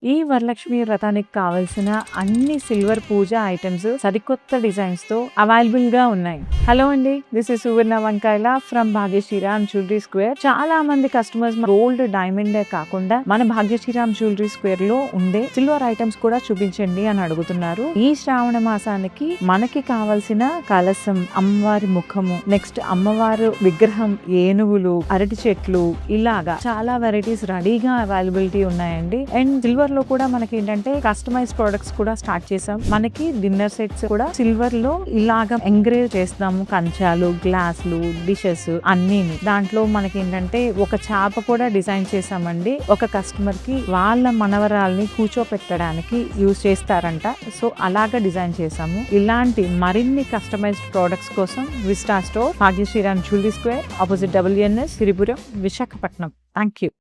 ఈ వరలక్ష్మి వ్రతానికి కావాల్సిన అన్ని సిల్వర్ పూజ ఐటమ్స్ సరికొత్త డిజైన్స్ తో అవైలబుల్ గా ఉన్నాయి. హలో అండి, దిస్ ఇస్ సువర్ణ వంకాయల ఫ్రమ్ భాగ్యశ్రీరామ్ జ్యువెలరీ స్క్వేర్. చాలా మంది కస్టమర్స్ గోల్డ్ డైమండ్ కాకుండా మన భాగ్యశ్రీరామ్ జ్యువెలరీ స్క్వేర్ లో ఉండే సిల్వర్ ఐటమ్స్ కూడా చూపించండి అని అడుగుతున్నారు. ఈ శ్రావణ మాసానికి మనకి కావాల్సిన కలసం, అమ్మవారి ముఖము, నెక్స్ట్ అమ్మవారు విగ్రహం, ఏనుగులు, అరటి చెట్లు, ఇలాగా చాలా వెరైటీస్ రెడీగా అవైలబిలిటీ ఉన్నాయండి. అండ్ సిల్వర్ లో కూడా మనకి ఏంటంటే కస్టమైజ్ ప్రొడక్ట్స్ కూడా స్టార్ట్ చేసాం. మనకి డిన్నర్ సెట్స్ కూడా సిల్వర్ లో ఇలాగా ఎంగ్రేవ్ చేస్తాము. కంచాలు, గ్లాసులు, డిషెస్ అన్ని. దాంట్లో మనకి ఏంటంటే ఒక చాప కూడా డిజైన్ చేసామండి. ఒక కస్టమర్ కి వాళ్ళ మనవరాల్ని కూర్చోపెట్టడానికి యూజ్ చేస్తారంట. సో అలాగా డిజైన్ చేసాము. ఇలాంటి మరిన్ని కస్టమైజ్డ్ ప్రొడక్ట్స్ కోసం Vista store, Bhagyashriram jewellery square, opposite WNS, Siripuram, Visakhapatnam. Thank you.